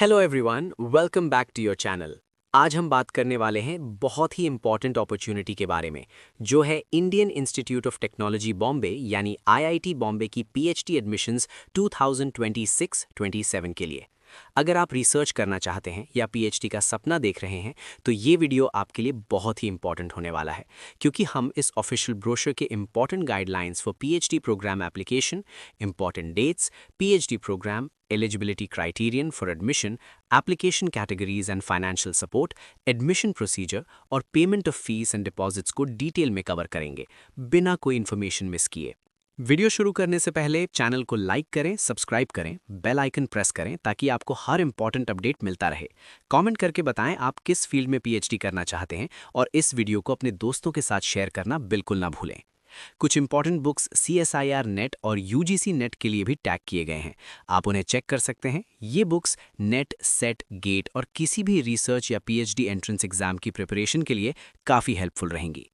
Hello everyone, welcome back to your channel. आज हम बात करने वाले हैं बहुत ही इंपॉर्टेंट अपॉर्चुनिटी के बारे में, जो है Indian institute of technology Bombay यानी आईआईटी बॉम्बे की पीएचडी एडमिशन्स 2026-27 के लिए। अगर आप रिसर्च करना चाहते हैं या पीएचडी का सपना देख रहे हैं तो ये वीडियो आपके लिए बहुत ही इंपॉर्टेंट होने वाला है, क्योंकि हम इस ऑफिशियल ब्रोशर के important guidelines for PhD program application, important dates, PhD program, eligibility criterion for admission, application categories and financial support, admission procedure और payment of fees and deposits को डिटेल में कवर करेंगे बिना कोई इन्फॉर्मेशन मिस किए। Video शुरू करने से पहले चैनल को लाइक करें, सब्सक्राइब करें, बेल आइकन प्रेस करें ताकि आपको हर इंपॉर्टेंट अपडेट मिलता रहे। कमेंट करके बताएं आप किस फील्ड में पीएचडी करना चाहते हैं और इस वीडियो को अपने दोस्तों के साथ शेयर करना बिल्कुल ना भूलें। कुछ इंपॉर्टेंट बुक्स CSIR नेट और UGC नेट के लिए भी टैग किए गए हैं, आप उन्हें चेक कर सकते हैं। ये बुक्स नेट, सेट, गेट और किसी भी रिसर्च या पीएचडी एंट्रेंस एग्जाम की प्रिपरेशन के लिए काफ़ी हेल्पफुल रहेंगी।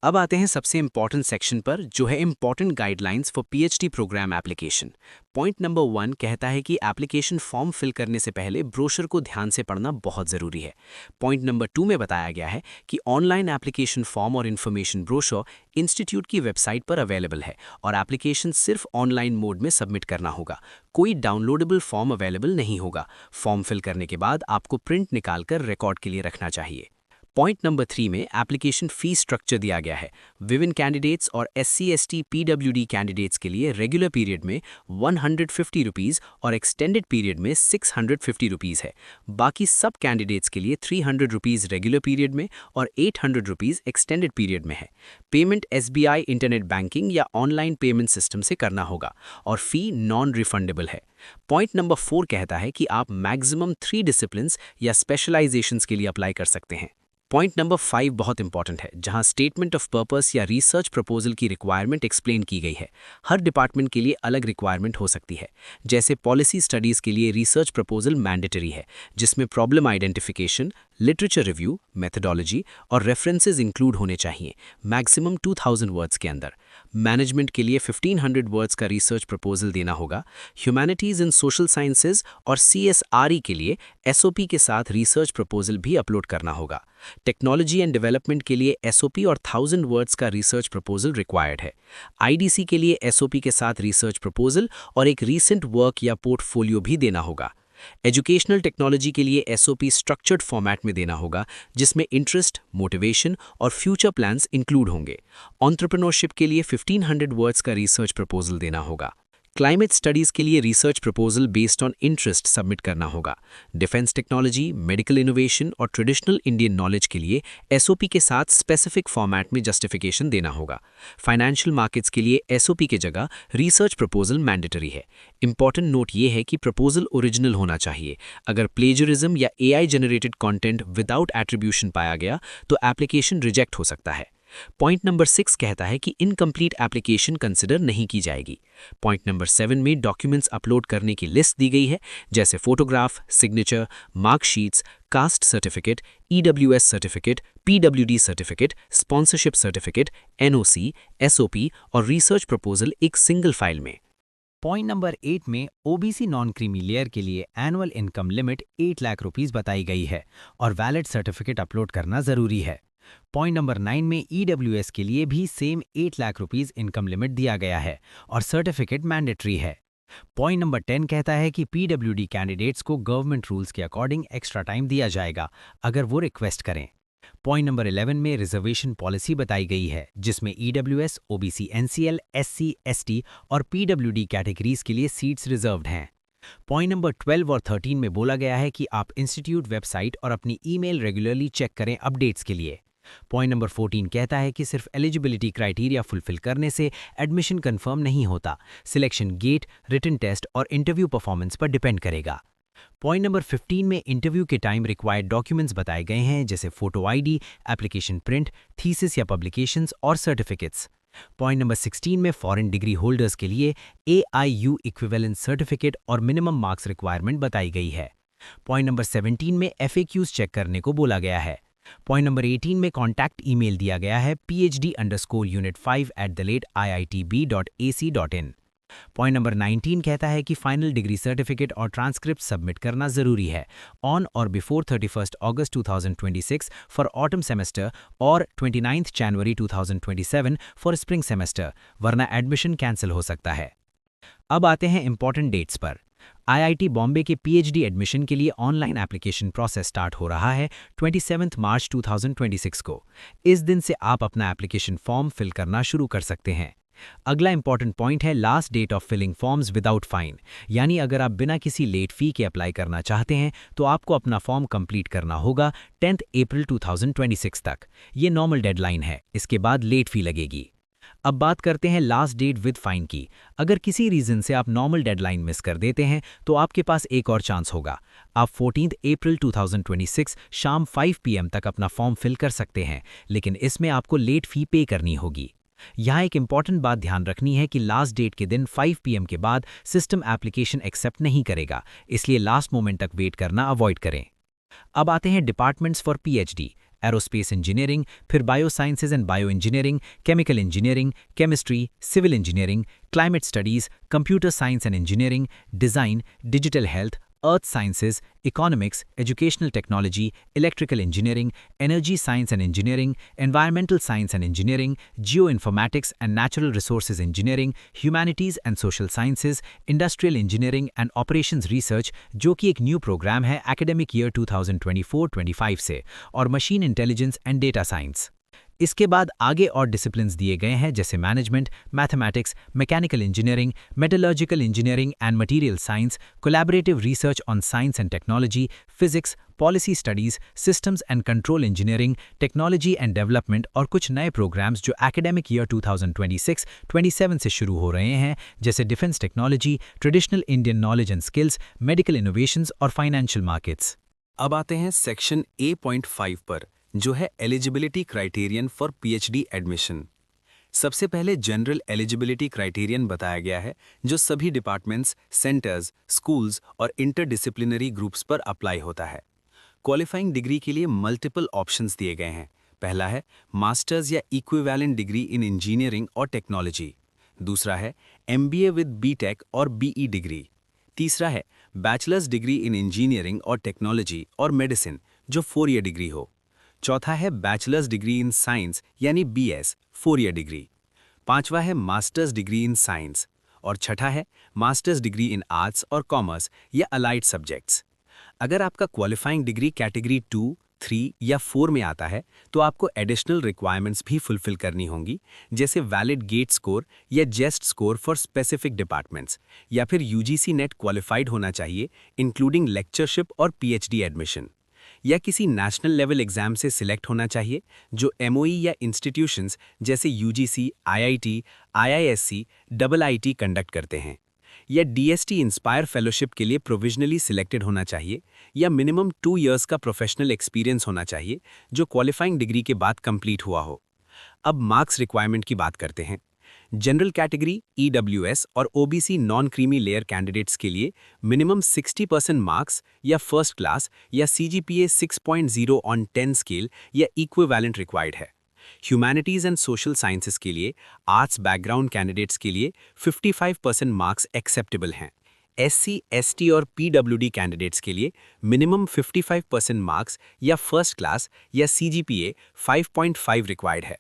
अब आते हैं सबसे इंपॉर्टेंट सेक्शन पर, जो है important guidelines for PhD program application. Point number 1 कहता है कि एप्लीकेशन फॉर्म फिल करने से पहले ब्रोशर को ध्यान से पढ़ना बहुत ज़रूरी है। पॉइंट नंबर 2 में बताया गया है कि ऑनलाइन एप्लीकेशन फॉर्म और इन्फॉर्मेशन ब्रोशर इंस्टीट्यूट की वेबसाइट पर अवेलेबल है और एप्लीकेशन सिर्फ ऑनलाइन मोड में सबमिट करना होगा। कोई डाउनलोडेबल फॉर्म अवेलेबल नहीं होगा। फॉर्म फिल करने के बाद आपको प्रिंट निकालकर रिकॉर्ड के लिए रखना चाहिए। पॉइंट नंबर 3 में एप्लीकेशन फी स्ट्रक्चर दिया गया है। विमेन कैंडिडेट्स और SC/ST PWD कैंडिडेट्स के लिए रेगुलर पीरियड में 150 रुपीज़ और एक्सटेंडेड पीरियड में 650 रुपीज़ है। बाकी सब कैंडिडेट्स के लिए 300 रुपीज़ रेगुलर पीरियड में और 800 रुपीज़ एक्सटेंडेड पीरियड में है। पेमेंट SBI इंटरनेट बैंकिंग या ऑनलाइन पेमेंट सिस्टम से करना होगा और फी नॉन रिफंडेबल है। पॉइंट नंबर 4 कहता है कि आप मैक्सिमम 3 डिसिप्लिन्स या स्पेशलाइजेशंस के लिए अप्लाई कर सकते हैं। पॉइंट नंबर 5 बहुत इंपॉर्टेंट है, जहां स्टेटमेंट ऑफ पर्पस या रिसर्च प्रपोजल की रिक्वायरमेंट एक्सप्लेन की गई है। हर डिपार्टमेंट के लिए अलग रिक्वायरमेंट हो सकती है। जैसे पॉलिसी स्टडीज़ के लिए रिसर्च प्रपोजल मैंडेटरी है, जिसमें problem identification, literature review, methodology और रेफरेंसेस इंक्लूड होने चाहिए, मैक्सिमम 2000 वर्ड्स के अंदर। मैनेजमेंट के लिए 1500 वर्ड्स का रिसर्च प्रपोजल देना होगा। ह्यूमैनिटीज़ इन सोशल साइंसेज और CSRE के लिए SOP के साथ रिसर्च प्रपोजल भी अपलोड करना होगा। टेक्नोलॉजी एंड डेवलपमेंट के लिए SOP और 1000 वर्ड्स का रिसर्च प्रपोजल रिक्वायर्ड है। IDC के लिए SOP के साथ रिसर्च प्रपोजल और एक रीसेंट वर्क या पोर्टफोलियो भी देना होगा। एजुकेशनल टेक्नोलॉजी के लिए SOP स्ट्रक्चर्ड फॉर्मेट में देना होगा, जिसमें इंटरेस्ट, मोटिवेशन और फ्यूचर प्लान्स इंक्लूड होंगे। एंटरप्रेन्योरशिप के लिए 1500 वर्ड्स का रिसर्च प्रपोजल देना होगा। क्लाइमेट स्टडीज़ के लिए research proposal based on interest submit करना होगा। डिफेंस टेक्नोलॉजी, मेडिकल इनोवेशन और ट्रेडिशनल इंडियन नॉलेज के लिए SOP के साथ स्पेसिफिक फॉर्मेट में जस्टिफिकेशन देना होगा। फाइनेंशियल मार्केट्स के लिए SOP की जगह रिसर्च प्रपोजल मैंडेटरी है। इंपॉर्टेंट नोट ये है कि प्रपोजल ओरिजिनल होना चाहिए। अगर प्लेजरिज्म या AI generated content without attribution पाया गया तो एप्लीकेशन रिजेक्ट हो सकता है। पॉइंट नंबर 6 कहता है कि इनकम्प्लीट एप्लीकेशन कंसिडर नहीं की जाएगी। पॉइंट नंबर 7 में डॉक्यूमेंट्स अपलोड करने की लिस्ट दी गई है, जैसे photograph, signature, marksheets, caste certificate, EWS certificate, PWD certificate, sponsorship certificate, NOC, SOP और रिसर्च प्रपोजल एक सिंगल फाइल में। पॉइंट नंबर 8 में OBC नॉन क्रीमी लेयर के लिए annual income limit 8 lakh rupees बताई गई है और वैलिड सर्टिफिकेट अपलोड करना जरूरी है। पॉइंट नंबर 9 में EWS के लिए भी same 8 lakh rupees income limit दिया गया है और सर्टिफिकेट मैंडेटरी है। पॉइंट नंबर 10 कहता है कि PWD कैंडिडेट्स को गवर्नमेंट रूल्स के अकॉर्डिंग एक्स्ट्रा टाइम दिया जाएगा अगर वो रिक्वेस्ट करें। पॉइंट नंबर 11 में रिजर्वेशन पॉलिसी बताई गई है, जिसमें EWS, OBC NCL, SC, ST और PWD कैटेगरीज के लिए सीट्स रिजर्व्ड हैं। पॉइंट नंबर 12 और 13 में बोला गया है कि आप इंस्टीट्यूट वेबसाइट और अपनी ईमेल रेगुलरली चेक करें अपडेट्स के लिए। पॉइंट नंबर 14 कहता है कि सिर्फ एलिजिबिलिटी क्राइटेरिया फुलफिल करने से एडमिशन कंफर्म नहीं होता। सिलेक्शन गेट, रिटन टेस्ट और इंटरव्यू परफॉर्मेंस पर डिपेंड करेगा। पॉइंट नंबर 15 में इंटरव्यू के टाइम रिक्वायर्ड डॉक्यूमेंट्स बताए गए हैं, जैसे photo ID, application print, thesis या पब्लिकेशंस और सर्टिफिकेट्स। पॉइंट नंबर 16 में फॉरेन डिग्री होल्डर्स के लिए AIU इक्विवेलेंस सर्टिफिकेट और मिनिमम मार्क्स रिक्वायरमेंट बताई गई है। पॉइंट नंबर 17 में FAQs चेक करने को बोला गया है। पॉइंट नंबर 18 में कॉन्टैक्ट ईमेल दिया गया है PhD_unit5@iitb.ac.in। पॉइंट नंबर 19 कहता है कि फाइनल डिग्री सर्टिफिकेट और ट्रांसक्रिप्ट सबमिट करना जरूरी है ऑन और before 31 August 2026 for autumn semester और 29 जनवरी 2027 फॉर स्प्रिंग सेमेस्टर, वरना एडमिशन कैंसिल हो सकता है। अब आते हैं इंपॉर्टेंट डेट्स पर। आईआईटी बॉम्बे के पीएचडी एडमिशन के लिए ऑनलाइन एप्लीकेशन प्रोसेस स्टार्ट हो रहा है 27 मार्च 2026 को। इस दिन से आप अपना एप्लीकेशन फॉर्म फिल करना शुरू कर सकते हैं। अगला इंपॉर्टेंट पॉइंट है last date of filling forms without fine, यानी अगर आप बिना किसी लेट फी के अप्लाई करना चाहते हैं तो आपको अपना फॉर्म कंप्लीट करना होगा 10 अप्रैल 2026 तक। ये नॉर्मल डेडलाइन है, इसके बाद लेट फी लगेगी। अब बात करते हैं लास्ट डेट विद फाइन की। अगर किसी रीजन से आप नॉर्मल डेडलाइन मिस कर देते हैं तो आपके पास एक और चांस होगा। आप 14 अप्रैल 2026 शाम 5 PM तक अपना फॉर्म फिल कर सकते हैं, लेकिन इसमें आपको लेट फी पे करनी होगी। यहाँ एक इंपॉर्टेंट बात ध्यान रखनी है कि लास्ट डेट के दिन 5 PM के बाद सिस्टम एप्लीकेशन एक्सेप्ट नहीं करेगा, इसलिए लास्ट मोमेंट तक वेट करना अवॉइड करें। अब आते हैं departments for PhD. Aerospace engineering, फिर bio sciences and bio engineering, chemical engineering, chemistry, civil engineering, climate studies, computer science and engineering, design, digital health, earth sciences, economics, educational technology, electrical engineering, energy science and engineering, environmental science and engineering, geo informatics and natural resources engineering, humanities and social sciences, industrial engineering and operations research, जो कि एक new program है academic year 2024-25 से, और machine intelligence and data science. इसके बाद आगे और डिसिप्लिन्स दिए गए हैं जैसे management, mathematics, mechanical engineering, metallurgical engineering and material science, collaborative research on science and technology, physics, policy studies, systems and control engineering, technology and development और कुछ नए प्रोग्राम्स जो एकेडमिक ईयर 2026-27 से शुरू हो रहे हैं, जैसे defence technology, traditional Indian knowledge and skills, medical innovations और फाइनेंशियल मार्केट्स। अब आते हैं सेक्शन A.5 पर, जो है eligibility criterion for PhD admission. सबसे पहले जनरल एलिजिबिलिटी क्राइटेरियन बताया गया है जो सभी डिपार्टमेंट्स, सेंटर्स, स्कूल्स और इंटरडिसिप्लिनरी ग्रुप्स पर अप्लाई होता है। क्वालिफाइंग डिग्री के लिए मल्टीपल ऑप्शंस दिए गए हैं। पहला है मास्टर्स या इक्विवेलेंट डिग्री इन इंजीनियरिंग और टेक्नोलॉजी। दूसरा है MBA विद बीटेक और BE डिग्री। तीसरा है बैचलर्स डिग्री इन इंजीनियरिंग और टेक्नोलॉजी और मेडिसिन जो 4 ईयर डिग्री हो। चौथा है बैचलर्स डिग्री इन साइंस यानी BS 4 ईयर डिग्री। पांचवा है मास्टर्स डिग्री इन साइंस और छठा है मास्टर्स डिग्री इन आर्ट्स और कॉमर्स या अलाइड सब्जेक्ट्स। अगर आपका क्वालिफाइंग डिग्री कैटेगरी 2, 3 या 4 में आता है तो आपको एडिशनल रिक्वायरमेंट्स भी फुलफिल करनी होंगी, जैसे वैलिड गेट स्कोर या जेस्ट स्कोर फॉर स्पेसिफिक डिपार्टमेंट्स, या फिर UGC नेट क्वालिफाइड होना चाहिए इंक्लूडिंग लेक्चरशिप और PhD एडमिशन, या किसी नेशनल लेवल एग्जाम से सिलेक्ट होना चाहिए जो MOE या इंस्टीट्यूशंस जैसे UGC, IIT, IISc, IIT conduct करते हैं, या DST इंस्पायर फेलोशिप के लिए प्रोविजनली सिलेक्टेड होना चाहिए, या मिनिमम 2 इयर्स का प्रोफेशनल एक्सपीरियंस होना चाहिए जो क्वालिफाइंग डिग्री के बाद कंप्लीट हुआ हो। अब मार्क्स रिक्वायरमेंट की बात करते हैं। जनरल कैटेगरी, EWS और OBC non creamy layer candidates के लिए मिनिमम 60% मार्क्स या फर्स्ट क्लास या CGPA 6.0 ऑन 10 स्केल या इक्विवेलेंट रिक्वायर्ड है। ह्यूमैनिटीज एंड सोशल साइंसेज के लिए, आर्ट्स बैकग्राउंड कैंडिडेट्स के लिए 55% मार्क्स एक्सेप्टेबल हैं। SC, ST और PWD कैंडिडेट्स के लिए मिनिमम 55% मार्क्स या फर्स्ट क्लास या CGPA 5.5 रिक्वायर्ड है।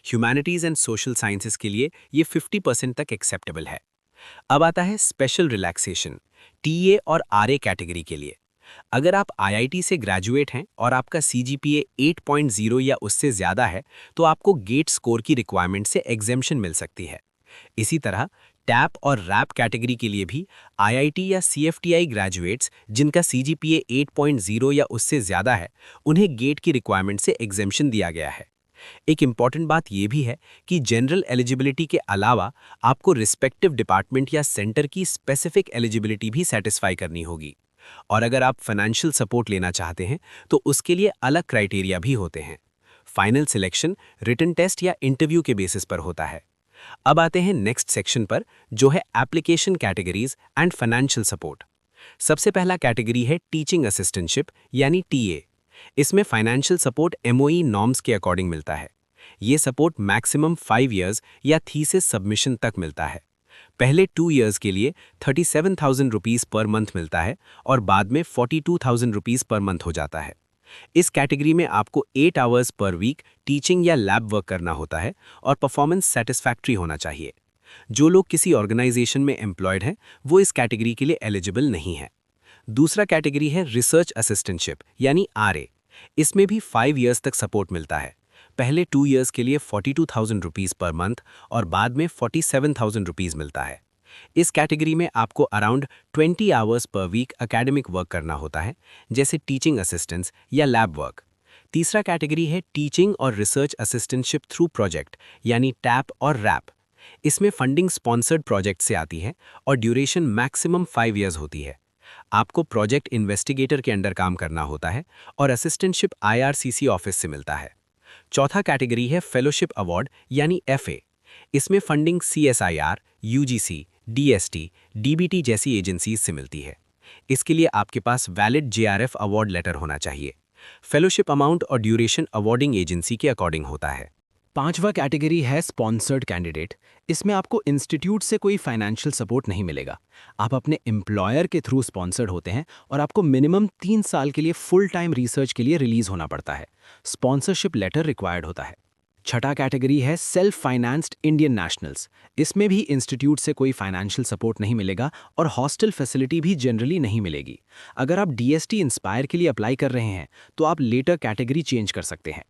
ह्यूमैनिटीज एंड सोशल साइंसेज के लिए ये 50% तक एक्सेप्टेबल है। अब आता है स्पेशल रिलैक्सेशन, TA और RA कैटेगरी के लिए। अगर आप IIT से ग्रेजुएट हैं और आपका CGPA 8.0 या उससे ज़्यादा है तो आपको गेट स्कोर की रिक्वायरमेंट से एग्जेम्पशन मिल सकती है। इसी तरह टैप और रैप कैटेगरी के लिए भी IIT या CFTI ग्रेजुएट्स जिनका CGPA 8.0 या उससे ज़्यादा है, उन्हें गेट की रिक्वायरमेंट से एग्जेम्पशन दिया गया है। एक इम्पॉर्टेंट बात यह भी है कि जनरल एलिजिबिलिटी के अलावा आपको रिस्पेक्टिव डिपार्टमेंट या सेंटर की स्पेसिफिक एलिजिबिलिटी भी सेटिस्फाई करनी होगी। और अगर आप फाइनेंशियल सपोर्ट लेना चाहते हैं तो उसके लिए अलग क्राइटेरिया भी होते हैं। फाइनल सिलेक्शन रिटन टेस्ट या इंटरव्यू के बेसिस पर होता है। अब आते हैं नेक्स्ट सेक्शन पर, जो है application categories and financial support. सबसे पहला कैटेगरी है टीचिंग असिस्टेंटशिप यानी TA। इसमें फाइनेंशियल सपोर्ट MOE नॉर्म्स के अकॉर्डिंग मिलता है। ये सपोर्ट मैक्सिमम 5 इयर्स या थीसिस सबमिशन तक मिलता है। पहले 2 इयर्स के लिए 37,000 रुपीस पर मंथ मिलता है और बाद में 42,000 रुपीस पर मंथ हो जाता है। इस कैटेगरी में आपको 8 आवर्स पर वीक टीचिंग या लैब वर्क करना होता है और परफॉर्मेंस सेटिस्फैक्ट्री होना चाहिए। जो लोग किसी ऑर्गेनाइजेशन में एम्प्लॉयड हैं वो इस कैटेगरी के लिए एलिजिबल नहीं है। दूसरा कैटेगरी है रिसर्च असिस्टेंटशिप यानी आरए। इसमें भी 5 इयर्स तक सपोर्ट मिलता है। पहले 2 इयर्स के लिए 42,000 रुपीस पर मंथ और बाद में 47,000 रुपीस मिलता है। इस कैटेगरी में आपको around 20 hours per week academic work करना होता है, जैसे टीचिंग असिस्टेंस या लैब वर्क। तीसरा कैटेगरी है टीचिंग और रिसर्च असिस्टेंटशिप थ्रू प्रोजेक्ट यानी टैप और रैप। इसमें फंडिंग स्पॉन्सर्ड प्रोजेक्ट से आती है और ड्यूरेशन मैक्सिमम 5 इयर्स होती है। आपको प्रोजेक्ट इन्वेस्टिगेटर के अंडर काम करना होता है और असिस्टेंटशिप आईआरसीसी ऑफिस से मिलता है। चौथा कैटेगरी है फेलोशिप अवार्ड यानी एफए। इसमें funding CSIR, UGC, DST, DBT जैसी एजेंसीज से मिलती है। इसके लिए आपके पास वैलिड जेआरएफ अवार्ड लेटर होना चाहिए। फेलोशिप अमाउंट और ड्यूरेशन अवार्डिंग एजेंसी के अकॉर्डिंग होता है। पांचवा कैटेगरी है स्पॉन्सर्ड कैंडिडेट। इसमें आपको इंस्टीट्यूट से कोई फाइनेंशियल सपोर्ट नहीं मिलेगा। आप अपने एम्प्लॉयर के थ्रू स्पॉन्सर्ड होते हैं और आपको मिनिमम 3 साल के लिए फुल टाइम रिसर्च के लिए रिलीज होना पड़ता है। स्पॉन्सरशिप लेटर रिक्वायर्ड होता है। छठा कैटेगरी है सेल्फ फाइनेंस्ड इंडियन नेशनल्स। इसमें भी इंस्टीट्यूट से कोई फाइनेंशियल सपोर्ट नहीं मिलेगा और हॉस्टल फैसिलिटी भी जनरली नहीं मिलेगी। अगर आप डीएसटी इंस्पायर के लिए अप्लाई कर रहे हैं तो आप लेटर कैटेगरी चेंज कर सकते हैं।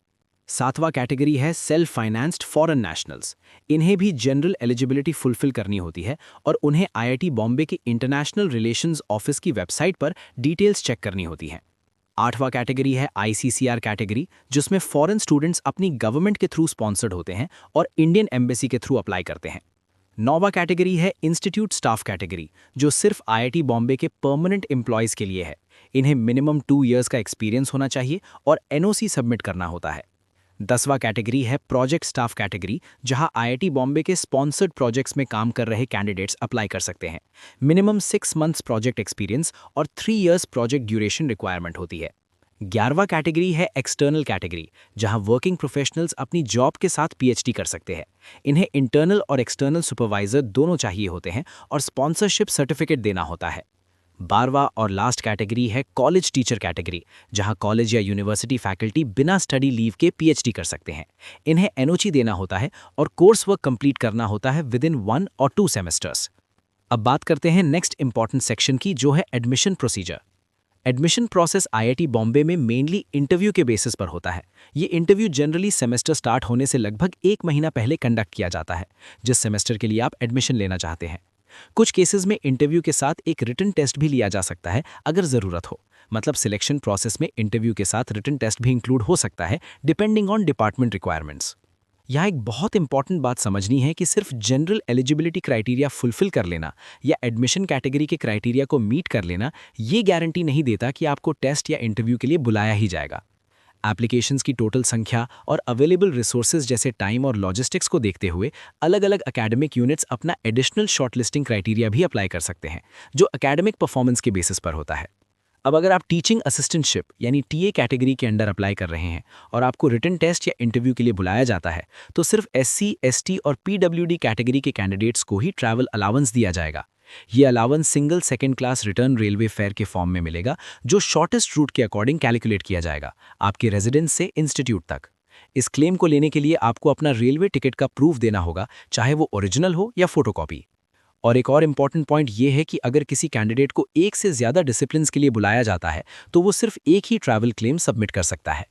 सातवां कैटेगरी है सेल्फ फाइनेंस्ड फॉरेन नेशनल्स। इन्हें भी जनरल एलिजिबिलिटी फुलफिल करनी होती है और उन्हें आईआईटी बॉम्बे के इंटरनेशनल रिलेशंस ऑफिस की वेबसाइट पर डिटेल्स चेक करनी होती हैं। आठवां कैटेगरी है आईसीसीआर कैटेगरी, जिसमें फॉरेन स्टूडेंट्स अपनी गवर्नमेंट के थ्रू स्पॉन्सर्ड होते हैं और इंडियन एम्बेसी के थ्रू अप्लाई करते हैं। नौवां कैटेगरी है इंस्टीट्यूट स्टाफ कैटेगरी, जो सिर्फ आईआईटी बॉम्बे के परमानेंट एम्प्लॉयज़ के लिए है। इन्हें मिनिमम 2 इयर्स का एक्सपीरियंस होना चाहिए और एनओसी सबमिट करना होता है। 10वां कैटेगरी है प्रोजेक्ट स्टाफ कैटेगरी, जहां आईआईटी बॉम्बे के स्पॉन्सर्ड प्रोजेक्ट्स में काम कर रहे कैंडिडेट्स अप्लाई कर सकते हैं। मिनिमम 6 मंथ्स प्रोजेक्ट एक्सपीरियंस और 3 इयर्स प्रोजेक्ट ड्यूरेशन रिक्वायरमेंट होती है। 11वां कैटेगरी है एक्सटर्नल कैटेगरी, जहां वर्किंग प्रोफेशनल्स अपनी जॉब के साथ पीएचडी कर सकते हैं। इन्हें इंटरनल और एक्सटर्नल सुपरवाइजर दोनों चाहिए होते हैं और स्पॉन्सरशिप सर्टिफिकेट देना होता है। 12वां और लास्ट कैटेगरी है कॉलेज टीचर कैटेगरी, जहां कॉलेज या यूनिवर्सिटी फैकल्टी बिना स्टडी लीव के पीएचडी कर सकते हैं। इन्हें एनओसी देना होता है और कोर्स वर्क कंप्लीट करना होता है विद इन 1 और 2 सेमेस्टर्स। अब बात करते हैं नेक्स्ट इंपॉर्टेंट सेक्शन की, जो है admission procedure. Admission process IIT Bombay में मेनली इंटरव्यू के बेसिस पर होता है। ये इंटरव्यू जनरली सेमेस्टर स्टार्ट होने से लगभग 1 महीना पहले कंडक्ट किया जाता है, जिस सेमेस्टर के लिए आप एडमिशन लेना चाहते हैं। कुछ केसेस में इंटरव्यू के साथ एक रिटन टेस्ट भी लिया जा सकता है अगर ज़रूरत हो। मतलब सिलेक्शन प्रोसेस में इंटरव्यू के साथ रिटन टेस्ट भी इंक्लूड हो सकता है, डिपेंडिंग ऑन डिपार्टमेंट रिक्वायरमेंट्स। यहाँ एक बहुत इंपॉर्टेंट बात समझनी है कि सिर्फ जनरल एलिजिबिलिटी क्राइटेरिया फुलफिल कर लेना या एडमिशन कैटेगरी के क्राइटेरिया को मीट कर लेना ये गारंटी नहीं देता कि आपको टेस्ट या इंटरव्यू के लिए बुलाया ही जाएगा। एप्लीकेशंस की टोटल संख्या और अवेलेबल रिसोर्सेज जैसे टाइम और लॉजिस्टिक्स को देखते हुए अलग अलग एकेडमिक यूनिट्स अपना एडिशनल शॉर्टलिस्टिंग क्राइटेरिया भी अप्लाई कर सकते हैं, जो एकेडमिक परफॉर्मेंस के बेसिस पर होता है। अब अगर आप टीचिंग असिस्टेंटशिप यानी टीए कैटेगरी के अंडर अप्लाई कर रहे हैं और आपको रिटन टेस्ट या इंटरव्यू के लिए बुलाया जाता है, तो सिर्फ एससी, एसटी और पीडब्ल्यूडी कैटेगरी के कैंडिडेट्स को ही ट्रैवल अलाउंस दिया जाएगा। ये allowance single second class return railway fair के फॉर्म में मिलेगा, जो शॉर्टेस्ट रूट के अकॉर्डिंग कैलकुलेट किया जाएगा आपके रेजिडेंस से इंस्टीट्यूट तक। इस क्लेम को लेने के लिए आपको अपना रेलवे टिकट का प्रूफ देना होगा, चाहे वो ओरिजिनल हो या फोटोकॉपी। और एक और इम्पॉर्टेंट पॉइंट ये है कि अगर किसी कैंडिडेट को एक से ज़्यादा डिसिप्लिन्स के लिए बुलाया जाता है तो वो सिर्फ एक ही ट्रैवल क्लेम सबमिट कर सकता है।